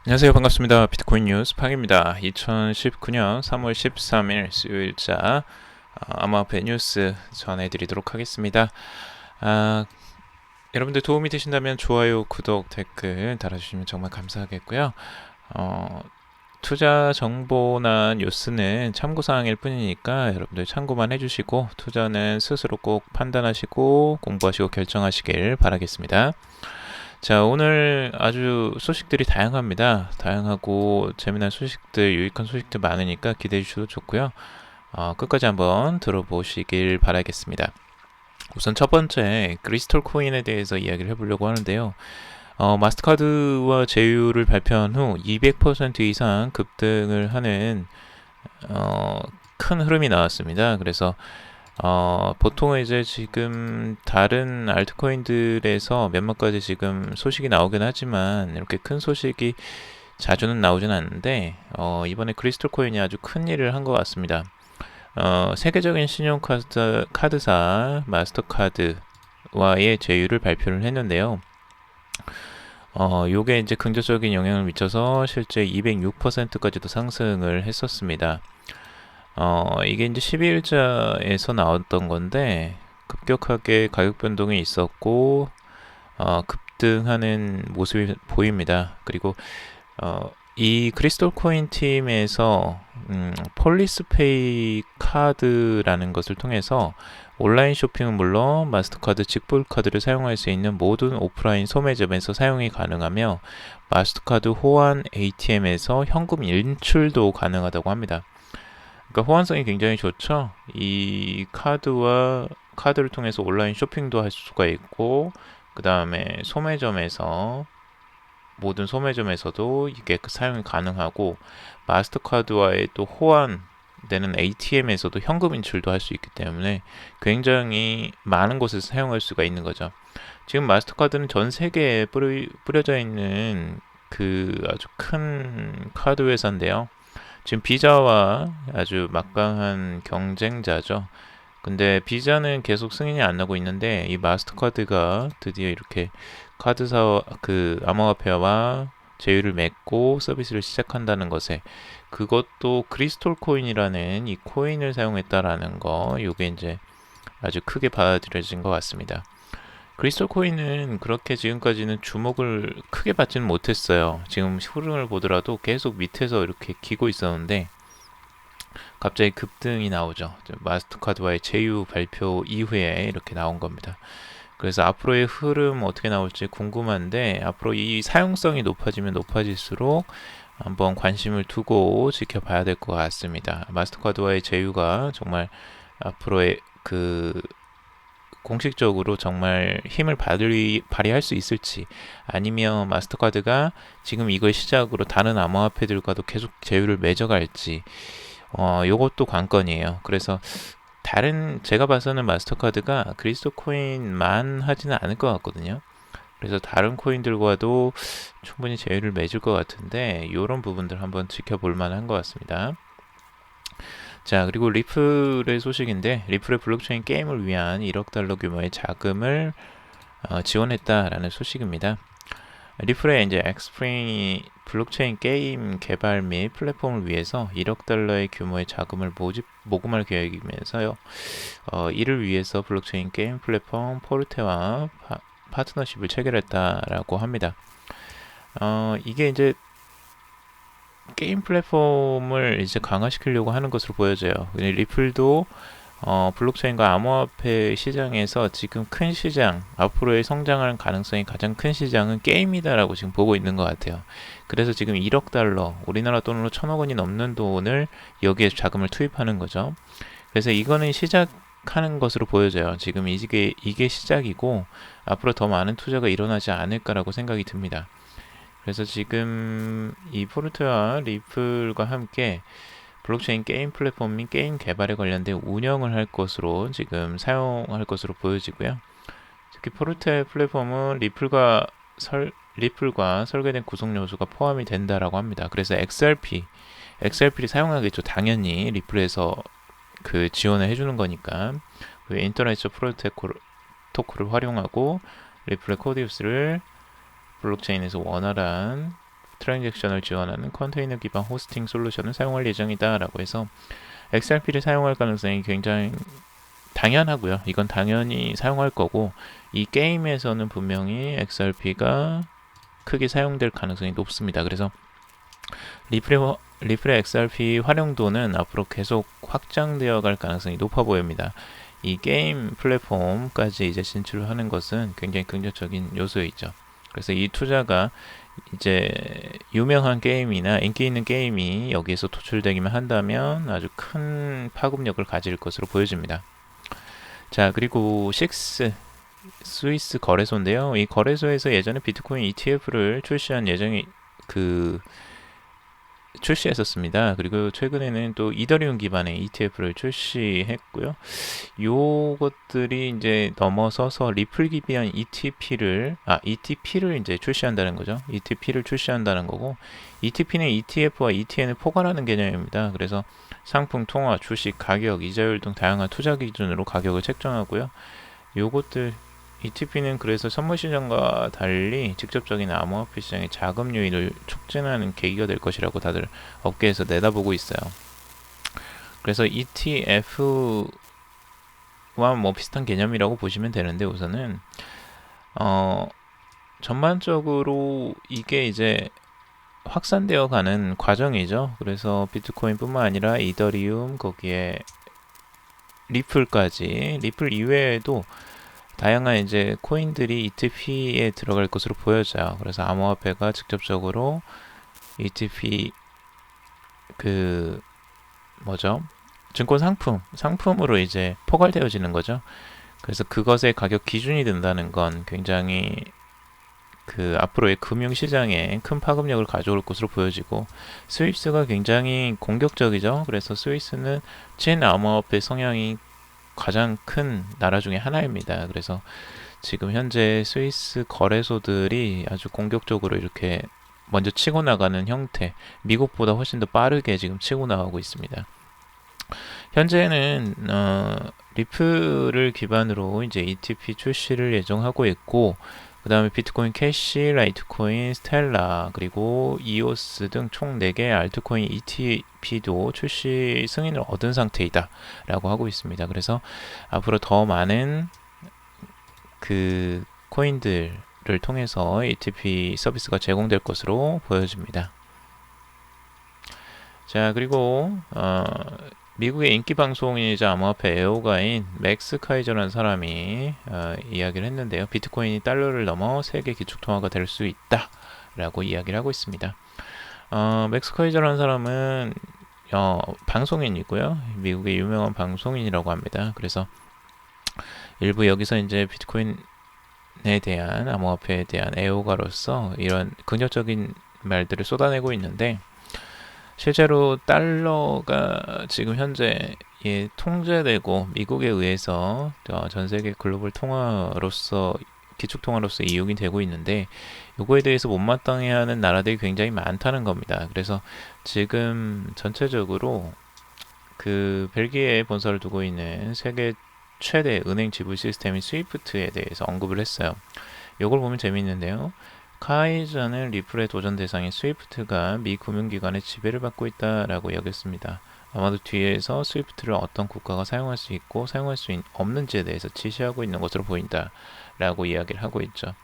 안녕하세요. 반갑습니다. 비트코인 뉴스 팡입니다. 2019년 3월 13일 수요일자 암호화폐 뉴스 전해드리도록 하겠습니다. 아, 여러분들 도움이 되신다면 좋아요, 구독, 댓글 달아주시면 정말 감사하겠고요. 투자 정보나 뉴스는 참고사항일 뿐이니까 여러분들 참고만 해주시고 투자는 스스로 꼭 판단하시고 공부하시고 결정하시길 바라겠습니다. 자, 오늘 아주 소식들이 다양합니다. 다양하고 재미난 소식들, 유익한 소식들 많으니까 기대해 주셔도 좋고요. 끝까지 한번 들어보시길 바라겠습니다. 우선 첫 번째, 크리스털 코인에 대해서 이야기를 해보려고 하는데요. 마스터카드와 제휴를 발표한 후 200% 이상 급등을 하는 큰 흐름이 나왔습니다. 그래서 보통은 이제 지금 다른 알트코인들에서 몇몇 가지 지금 소식이 나오긴 하지만 이렇게 큰 소식이 자주는 나오진 않는데 이번에 크리스털 코인이 아주 큰 일을 한 것 같습니다. 세계적인 신용카드사 마스터카드와의 제휴를 발표를 했는데요. 요게 이제 긍정적인 영향을 미쳐서 실제 206%까지도 상승을 했었습니다. 이게 이제 12일자에서 나왔던 건데 급격하게 가격 변동이 있었고 급등하는 모습이 보입니다. 그리고 이 크리스털 코인 팀에서 폴리스페이 카드라는 것을 통해서 온라인 쇼핑은 물론 마스터카드 직불카드를 사용할 수 있는 모든 오프라인 소매점에서 사용이 가능하며 마스터카드 호환 ATM에서 현금 인출도 가능하다고 합니다. 그러니까 호환성이 굉장히 좋죠. 이 카드를 통해서 온라인 쇼핑도 할 수가 있고 그 다음에 모든 소매점에서도 이게 사용이 가능하고 마스터카드와의 또 호환되는 ATM에서도 현금 인출도 할 수 있기 때문에 굉장히 많은 곳에서 사용할 수가 있는 거죠. 지금 마스터카드는 전 세계에 뿌려져 있는 그 아주 큰 카드 회사인데요. 지금 비자와 아주 막강한 경쟁자죠. 근데 비자는 계속 승인이 안 나고 있는데 이 마스터카드가 드디어 이렇게 카드사와 그 암호화폐와 제휴를 맺고 서비스를 시작한다는 것에 그것도 크리스톨 코인이라는 이 코인을 사용했다라는 거, 이게 이제 아주 크게 받아들여진 것 같습니다. 크리스톨 코인은 그렇게 지금까지는 주목을 크게 받지는 못했어요. 지금 흐름을 보더라도 계속 밑에서 이렇게 기고 있었는데 갑자기 급등이 나오죠. 마스터카드와의 제휴 발표 이후에 이렇게 나온 겁니다. 그래서 앞으로의 흐름 어떻게 나올지 궁금한데 앞으로 이 사용성이 높아지면 높아질수록 한번 관심을 두고 지켜봐야 될 것 같습니다. 마스터카드와의 제휴가 정말 앞으로의 그 공식적으로 정말 힘을 발휘할 수 있을지, 아니면 마스터카드가 지금 이걸 시작으로 다른 암호화폐들과도 계속 제휴를 맺어갈지, 요것도 관건이에요. 그래서 제가 봐서는 마스터카드가 크리스토 코인만 하지는 않을 것 같거든요. 그래서 다른 코인들과도 충분히 제휴를 맺을 것 같은데 이런 부분들 한번 지켜볼 만한 것 같습니다. 자, 그리고 리플의 소식인데 리플의 블록체인 게임을 위한 1억 달러 규모의 자금을 지원했다라는 소식입니다. 리플의 이제 엑스프링이 블록체인 게임 개발 및 플랫폼을 위해서 1억 달러의 규모의 자금을 모금할 계획이면서요. 이를 위해서 블록체인 게임 플랫폼 포르테와 파트너십을 체결했다라고 합니다. 이게 이제 게임 플랫폼을 이제 강화시키려고 하는 것으로 보여져요. 리플도 블록체인과 암호화폐 시장에서 지금 큰 시장, 앞으로의 성장할 가능성이 가장 큰 시장은 게임이다라고 지금 보고 있는 것 같아요. 그래서 지금 1억 달러, 우리나라 돈으로 1,000억 원이 넘는 돈을 여기에 자금을 투입하는 거죠. 그래서 이거는 시작하는 것으로 보여져요. 지금 이게 시작이고 앞으로 더 많은 투자가 일어나지 않을까라고 생각이 듭니다. 그래서 지금 이 포르테와 리플과 함께 블록체인 게임 플랫폼 및 게임 개발에 관련된 운영을 할 것으로 지금 사용할 것으로 보여지고요. 특히 포르테 플랫폼은 리플과 설계된 구성 요소가 포함이 된다라고 합니다. 그래서 XRP를 사용하겠죠. 당연히 리플에서 그 지원을 해주는 거니까 그 인터넷 프로토콜을 활용하고 리플의 코디우스를 블록체인에서 원활한 트랜잭션을 지원하는 컨테이너 기반 호스팅 솔루션을 사용할 예정이다 라고 해서 XRP를 사용할 가능성이 굉장히 당연하고요. 이건 당연히 사용할 거고, 이 게임에서는 분명히 XRP가 크게 사용될 가능성이 높습니다. 그래서 리플의 XRP 활용도는 앞으로 계속 확장되어 갈 가능성이 높아 보입니다. 이 게임 플랫폼까지 이제 진출하는 것은 굉장히 긍정적인 요소이죠. 그래서 이 투자가 이제 유명한 게임이나 인기 있는 게임이 여기에서 도출되기만 한다면 아주 큰 파급력을 가질 것으로 보여집니다. 자, 그리고 6 스위스 거래소인데요. 이 거래소에서 예전에 비트코인 ETF를 출시한 예정이 출시했었습니다. 그리고 최근에는 또 이더리움 기반의 ETF를 출시했고요. 요것들이 이제 넘어서서 리플 기반 ETP를 이제 출시한다는 거죠. ETP를 출시한다는 거고, ETP는 ETF와 ETN을 포괄하는 개념입니다. 그래서 상품, 통화, 주식, 가격, 이자율 등 다양한 투자 기준으로 가격을 책정하고요. 요것들 ETP는 그래서 선물 시장과 달리 직접적인 암호화폐 시장의 자금 유인을 촉진하는 계기가 될 것이라고 다들 업계에서 내다보고 있어요. 그래서 ETF와 뭐 비슷한 개념이라고 보시면 되는데, 우선은 전반적으로 이게 이제 확산되어 가는 과정이죠. 그래서 비트코인뿐만 아니라 이더리움, 거기에 리플 이외에도 다양한 이제 코인들이 ETP에 들어갈 것으로 보여져요. 그래서 암호화폐가 직접적으로 ETP 증권 상품으로 이제 포괄되어지는 거죠. 그래서 그것의 가격 기준이 된다는 건 굉장히 앞으로의 금융시장에 큰 파급력을 가져올 것으로 보여지고, 스위스가 굉장히 공격적이죠. 그래서 스위스는 친암호화폐 성향이 가장 큰 나라 중에 하나입니다. 그래서 지금 현재 스위스 거래소들이 아주 공격적으로 이렇게 먼저 치고 나가는 형태, 미국보다 훨씬 더 빠르게 지금 치고 나가고 있습니다. 현재는 리플을 기반으로 이제 ETP 출시를 예정하고 있고, 그 다음에 비트코인 캐시, 라이트코인, 스텔라, 그리고 이오스 등 총 4개의 알트코인 ETP도 출시 승인을 얻은 상태이다 라고 하고 있습니다. 그래서 앞으로 더 많은 코인들을 통해서 ETP 서비스가 제공될 것으로 보여집니다. 자, 그리고 미국의 인기 방송이자 암호화폐 애호가인 맥스 카이저라는 사람이 이야기를 했는데요. 비트코인이 달러를 넘어 세계 기축통화가 될 수 있다 라고 이야기를 하고 있습니다. 맥스 카이저라는 사람은 방송인이고요. 미국의 유명한 방송인이라고 합니다. 그래서 일부 여기서 이제 비트코인에 대한, 암호화폐에 대한 애호가로서 이런 긍정적인 말들을 쏟아내고 있는데, 실제로 달러가 지금 현재 통제되고 미국에 의해서 전 세계 글로벌 통화로서, 기축통화로서 이용이 되고 있는데, 이거에 대해서 못마땅해 하는 나라들이 굉장히 많다는 겁니다. 그래서 지금 전체적으로 벨기에에 본사를 두고 있는 세계 최대 은행 지불 시스템인 스위프트에 대해서 언급을 했어요. 이걸 보면 재미있는데요. 카이저는 리플의 도전 대상인 스위프트가 미 금융기관의 지배를 받고 있다라고 여겼습니다. 아마도 뒤에서 스위프트를 어떤 국가가 사용할 수 있고 사용할 수 없는지에 대해서 지시하고 있는 것으로 보인다 라고 이야기를 하고 있죠.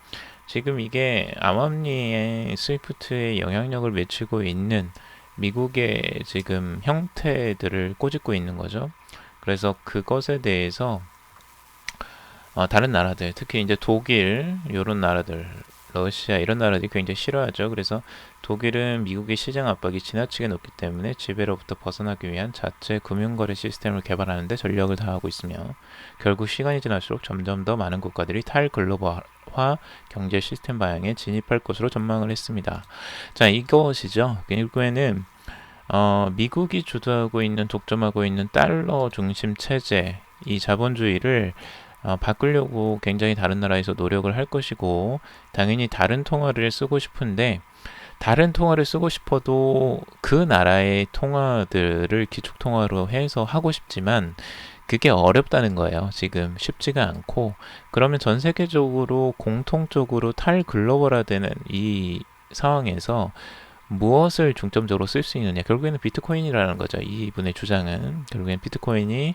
지금 이게 암암리의 스위프트의 영향력을 미치고 있는 미국의 지금 형태들을 꼬집고 있는 거죠. 그래서 그것에 대해서 다른 나라들, 특히 이제 독일 이런 나라들, 러시아 이런 나라들이 굉장히 싫어하죠. 그래서 독일은 미국의 시장 압박이 지나치게 높기 때문에 지배로부터 벗어나기 위한 자체 금융거래 시스템을 개발하는데 전력을 다하고 있으며, 결국 시간이 지날수록 점점 더 많은 국가들이 탈글로벌화 경제 시스템 방향에 진입할 것으로 전망을 했습니다. 자, 이것이죠. 결국에는 미국이 주도하고 있는, 독점하고 있는 달러 중심 체제, 이 자본주의를 바꾸려고 굉장히 다른 나라에서 노력을 할 것이고, 당연히 다른 통화를 쓰고 싶은데, 다른 통화를 쓰고 싶어도 그 나라의 통화들을 기축통화로 해서 하고 싶지만 그게 어렵다는 거예요. 지금 쉽지가 않고, 그러면 전 세계적으로 공통적으로 탈글로벌화되는 이 상황에서 무엇을 중점적으로 쓸 수 있느냐, 결국에는 비트코인이라는 거죠. 이분의 주장은 결국엔 비트코인이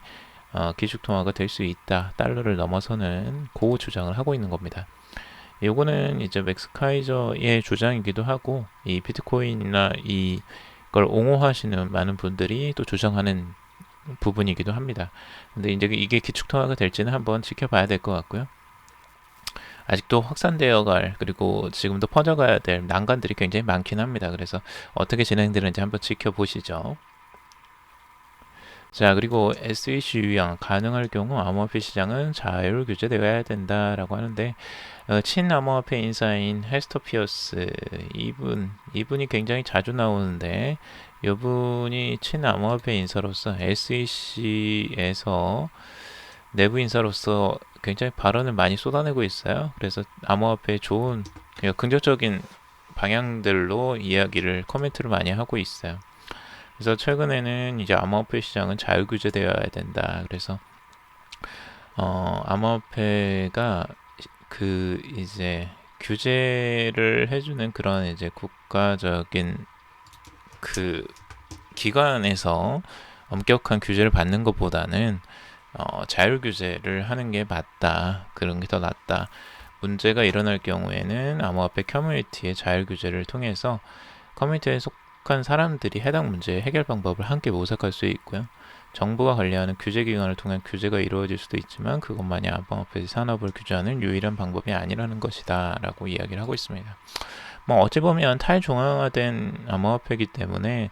기축통화가 될 수 있다, 달러를 넘어서는 그 주장을 하고 있는 겁니다. 요거는 이제 맥스 카이저의 주장이기도 하고, 이 비트코인이나 이걸 옹호하시는 많은 분들이 또 주장하는 부분이기도 합니다. 근데 이제 이게 기축통화가 될지는 한번 지켜봐야 될 것 같고요. 아직도 확산되어 갈, 그리고 지금도 퍼져가야 될 난관들이 굉장히 많긴 합니다. 그래서 어떻게 진행되는지 한번 지켜보시죠. 자, 그리고 SEC 유형 가능할 경우 암호화폐 시장은 자율 규제되어야 된다라고 하는데, 친암호화폐 인사인 헤스터 피어스, 이분이 굉장히 자주 나오는데, 이분이 친암호화폐 인사로서 SEC에서 내부 인사로서 굉장히 발언을 많이 쏟아내고 있어요. 그래서 암호화폐에 좋은 긍정적인 방향들로 이야기를, 코멘트를 많이 하고 있어요. 그래서 최근에는 이제 암호화폐 시장은 자유규제되어야 된다. 그래서 암호화폐가 그 이제 규제를 해주는 그런 이제 국가적인 그 기관에서 엄격한 규제를 받는 것보다는 자율 규제를 하는 게 맞다. 그런 게 더 낫다. 문제가 일어날 경우에는 암호화폐 커뮤니티의 자율 규제를 통해서 커뮤니티에 속한 사람들이 해당 문제의 해결 방법을 함께 모색할 수 있고요. 정부가 관리하는 규제기관을 통한 규제가 이루어질 수도 있지만 그것만이 암호화폐 산업을 규제하는 유일한 방법이 아니라는 것이다 라고 이야기를 하고 있습니다. 뭐 어찌 보면 탈중앙화된 암호화폐이기 때문에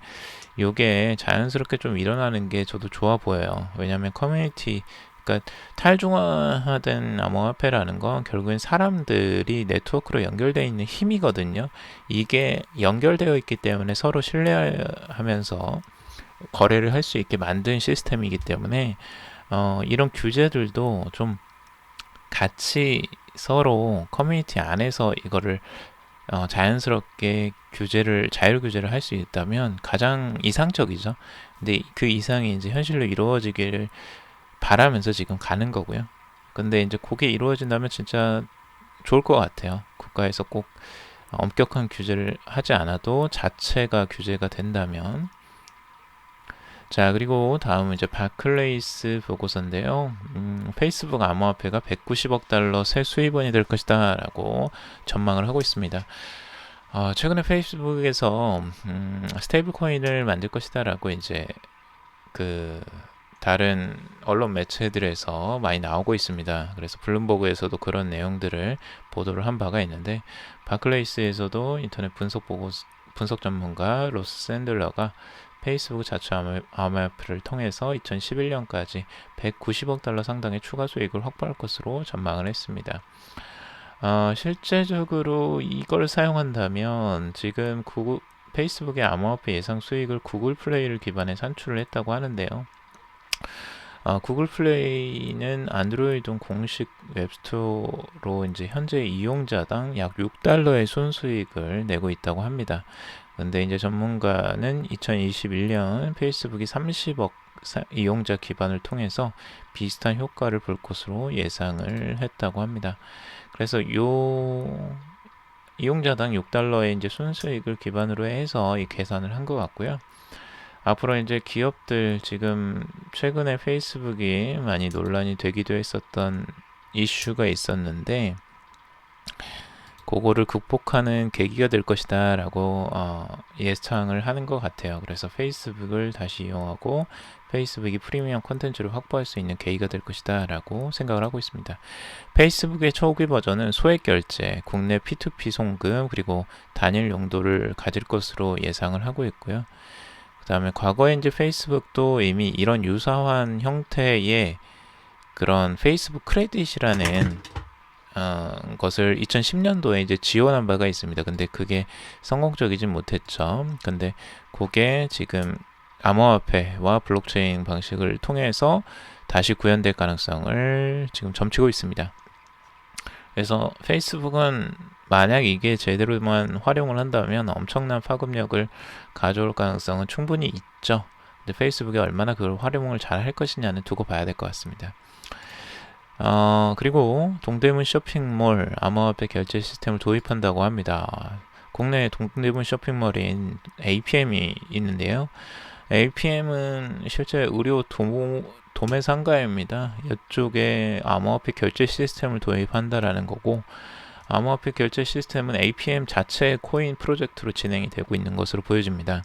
이게 자연스럽게 좀 일어나는 게 저도 좋아 보여요. 왜냐하면 커뮤니티, 그러니까 탈중앙화된 암호화폐라는 건 결국엔 사람들이 네트워크로 연결되어 있는 힘이거든요. 이게 연결되어 있기 때문에 서로 신뢰하면서 거래를 할 수 있게 만든 시스템이기 때문에 이런 규제들도 좀 같이 서로 커뮤니티 안에서 이거를 자연스럽게 자율 규제를 할 수 있다면 가장 이상적이죠. 근데 그 이상이 이제 현실로 이루어지기를 바라면서 지금 가는 거고요. 근데 이제 그게 이루어진다면 진짜 좋을 것 같아요. 국가에서 꼭 엄격한 규제를 하지 않아도 자체가 규제가 된다면. 자, 그리고 다음은 이제 바클레이스 보고서인데요. 페이스북 암호화폐가 190억 달러 새 수입원이 될 것이다 라고 전망을 하고 있습니다. 최근에 페이스북에서 스테이블 코인을 만들 것이다 라고 이제 그 다른 언론 매체들에서 많이 나오고 있습니다. 그래서 블룸버그에서도 그런 내용들을 보도를 한 바가 있는데, 바클레이스에서도 인터넷 분석 전문가 로스 샌들러가 페이스북 자체 암호화폐를 통해서 2011년까지 190억 달러 상당의 추가 수익을 확보할 것으로 전망을 했습니다. 실제적으로 이걸 사용한다면 지금 페이스북의 암호화폐 예상 수익을 구글 플레이를 기반에 산출을 했다고 하는데요. 구글 플레이는 안드로이드 공식 웹스토어로 이제 현재 이용자당 약 6달러의 순수익을 내고 있다고 합니다. 근데 이제 전문가는 2021년 페이스북이 30억 이용자 기반을 통해서 비슷한 효과를 볼 것으로 예상을 했다고 합니다. 그래서 이용자당 6달러의 이제 순수익을 기반으로 해서 이 계산을 한 것 같고요. 앞으로 이제 기업들, 지금 최근에 페이스북이 많이 논란이 되기도 했었던 이슈가 있었는데, 그거를 극복하는 계기가 될 것이다 라고 예상을 하는 것 같아요. 그래서 페이스북을 다시 이용하고 페이스북이 프리미엄 콘텐츠를 확보할 수 있는 계기가 될 것이다 라고 생각을 하고 있습니다. 페이스북의 초기 버전은 소액 결제, 국내 P2P 송금, 그리고 단일 용도를 가질 것으로 예상을 하고 있고요. 그 다음에 과거에 이제 페이스북도 이미 이런 유사한 형태의 그런 페이스북 크레딧이라는 것을 2010년도에 이제 지원한 바가 있습니다. 근데 그게 성공적이진 못했죠. 근데 그게 지금 암호화폐와 블록체인 방식을 통해서 다시 구현될 가능성을 지금 점치고 있습니다. 그래서 페이스북은 만약 이게 제대로만 활용을 한다면 엄청난 파급력을 가져올 가능성은 충분히 있죠. 근데 페이스북이 얼마나 그걸 활용을 잘 할 것이냐는 두고 봐야 될 것 같습니다. 그리고 동대문 쇼핑몰 암호화폐 결제 시스템을 도입한다고 합니다. 국내 동대문 쇼핑몰인 APM이 있는데요. APM은 실제 의료 도매 상가입니다. 이쪽에 암호화폐 결제 시스템을 도입한다라는 거고, 암호화폐 결제 시스템은 APM 자체의 코인 프로젝트로 진행이 되고 있는 것으로 보여집니다.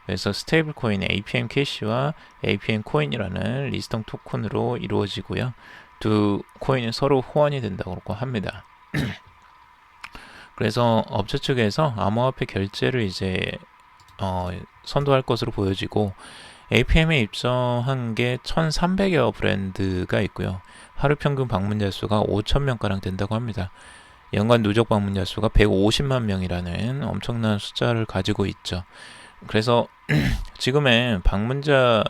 그래서 스테이블 코인 APM 캐시와 APM 코인이라는 리스통 토큰으로 이루어지고요. 두 코인은 서로 호환이 된다고 합니다. 그래서 업체 측에서 암호화폐 결제를 이제 선도할 것으로 보여지고, APM에 입점한 게 1,300여 브랜드가 있고요. 하루 평균 방문자 수가 5,000명가량 된다고 합니다. 연간 누적 방문자 수가 150만 명이라는 엄청난 숫자를 가지고 있죠. 그래서 지금의 방문자의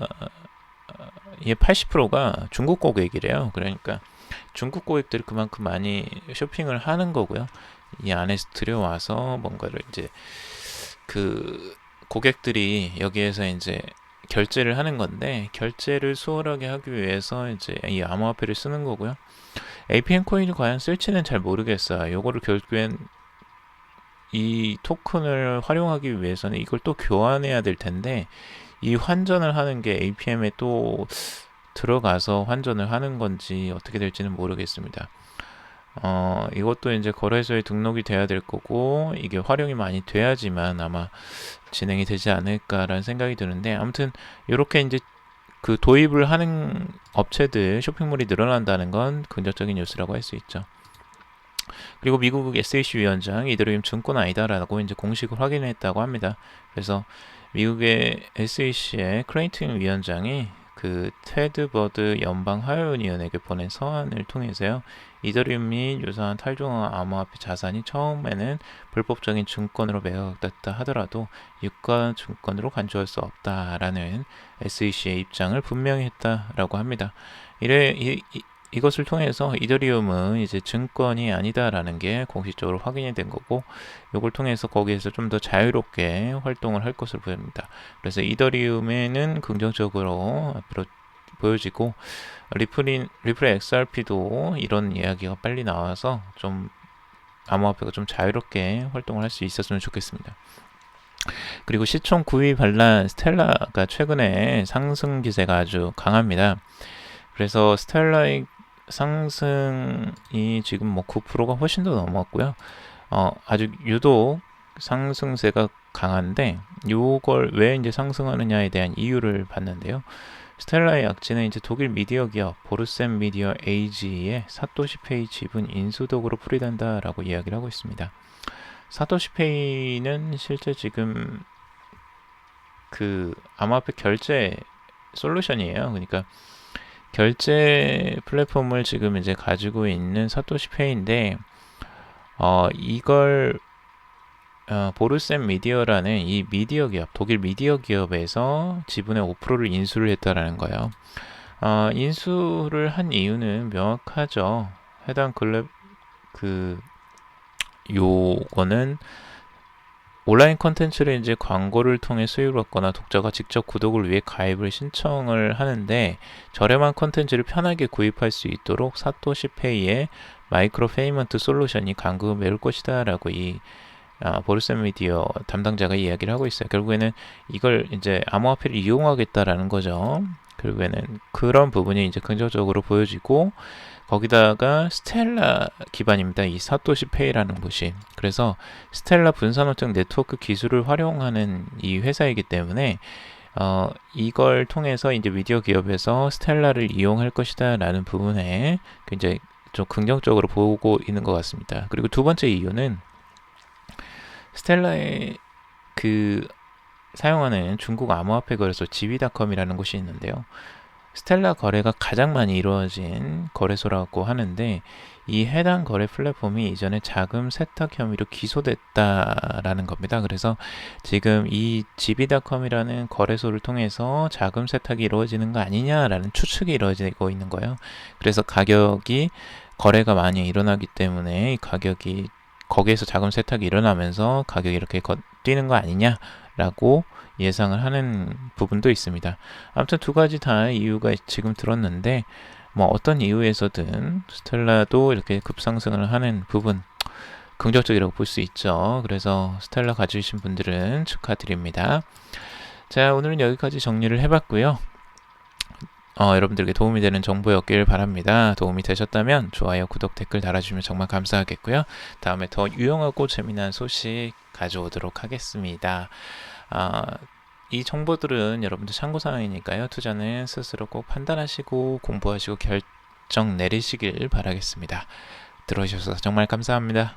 80%가 중국 고객이래요. 그러니까 중국 고객들이 그만큼 많이 쇼핑을 하는 거고요. 이 안에서 들여와서 뭔가를 이제 그 고객들이 여기에서 이제 결제를 하는 건데, 결제를 수월하게 하기 위해서 이제 이 암호화폐를 쓰는 거고요. APM 코인이 과연 쓸지는 잘 모르겠어요. 요거를 결국엔 이 토큰을 활용하기 위해서는 이걸 또 교환해야 될 텐데, 이 환전을 하는 게 APM에 또 들어가서 환전을 하는 건지 어떻게 될지는 모르겠습니다. 이것도 이제 거래소에 등록이 돼야 될 거고, 이게 활용이 많이 돼야지만 아마 진행이 되지 않을까라는 생각이 드는데, 아무튼 이렇게 이제 그 도입을 하는 업체들, 쇼핑몰이 늘어난다는 건 긍정적인 뉴스라고 할 수 있죠. 그리고 미국 SEC 위원장 이더리움 증권 아니다라고 이제 공식을 확인했다고 합니다. 그래서 미국의 SEC의 클레이튼 위원장이 그 테드 버드 연방 하원의원에게 보낸 서한을 통해서요, 이더리움 및 유사한 탈중앙 암호화폐 자산이 처음에는 불법적인 증권으로 매각됐다 하더라도 유가 증권으로 간주할 수 없다라는 SEC의 입장을 분명히 했다라고 합니다. 이것을 통해서 이더리움은 이제 증권이 아니다라는 게 공식적으로 확인이 된 거고, 이걸 통해서 거기에서 좀 더 자유롭게 활동을 할 것으로 보입니다. 그래서 이더리움에는 긍정적으로 앞으로 보여지고, 리플의 XRP도 이런 이야기가 빨리 나와서 좀 암호화폐가 좀 자유롭게 활동을 할 수 있었으면 좋겠습니다. 그리고 시총 9위 반란 스텔라가 최근에 상승 기세가 아주 강합니다. 그래서 스텔라의 상승이 지금 뭐 9%가 훨씬 더 넘었고요. 아주 유독 상승세가 강한데, 이걸 왜 이제 상승하느냐에 대한 이유를 봤는데요. 스텔라의 약진은 이제 독일 미디어 기업 보르센 미디어 AG의 사토시페이 지분 인수독으로 풀이된다라고 이야기를 하고 있습니다. 사토시페이는 실제 지금 그 암호화폐 결제 솔루션이에요. 그러니까 결제 플랫폼을 지금 이제 가지고 있는 사토시페이인데, 이걸 보르센 미디어라는 이 미디어 기업, 독일 미디어 기업에서 지분의 5%를 인수를 했다라는 거예요. 인수를 한 이유는 명확하죠. 해당 요거는 온라인 콘텐츠를 이제 광고를 통해 수익을 얻거나 독자가 직접 구독을 위해 가입을 신청을 하는데, 저렴한 콘텐츠를 편하게 구입할 수 있도록 사토시페이의 마이크로 페이먼트 솔루션이 간극을 메울 것이다 라고 이 보르센 미디어 담당자가 이야기를 하고 있어요. 결국에는 이걸 이제 암호화폐를 이용하겠다라는 거죠. 결국에는 그런 부분이 이제 긍정적으로 보여지고, 거기다가 스텔라 기반입니다. 이 사토시페이라는 곳이. 그래서 스텔라 분산업적 네트워크 기술을 활용하는 이 회사이기 때문에 이걸 통해서 이제 미디어 기업에서 스텔라를 이용할 것이다 라는 부분에 굉장히 좀 긍정적으로 보고 있는 것 같습니다. 그리고 두 번째 이유는 스텔라의 사용하는 중국 암호화폐 거래소 지비닷컴이라는 곳이 있는데요. 스텔라 거래가 가장 많이 이루어진 거래소라고 하는데, 이 해당 거래 플랫폼이 이전에 자금 세탁 혐의로 기소됐다라는 겁니다. 그래서 지금 이 지비닷컴이라는 거래소를 통해서 자금 세탁이 이루어지는 거 아니냐라는 추측이 이루어지고 있는 거예요. 그래서 거래가 많이 일어나기 때문에 이 가격이, 거기에서 자금 세탁이 일어나면서 가격이 이렇게 뛰는 거 아니냐라고 예상을 하는 부분도 있습니다. 아무튼 두 가지 다 이유가 지금 들었는데, 뭐 어떤 이유에서든 스텔라도 이렇게 급상승을 하는 부분, 긍정적이라고 볼 수 있죠. 그래서 스텔라 가지신 분들은 축하드립니다. 자, 오늘은 여기까지 정리를 해봤고요. 여러분들에게 도움이 되는 정보였길 바랍니다. 도움이 되셨다면 좋아요, 구독, 댓글 달아주시면 정말 감사하겠고요. 다음에 더 유용하고 재미난 소식 가져오도록 하겠습니다. 이 정보들은 여러분들 참고사항이니까요. 투자는 스스로 꼭 판단하시고 공부하시고 결정 내리시길 바라겠습니다. 들어주셔서 정말 감사합니다.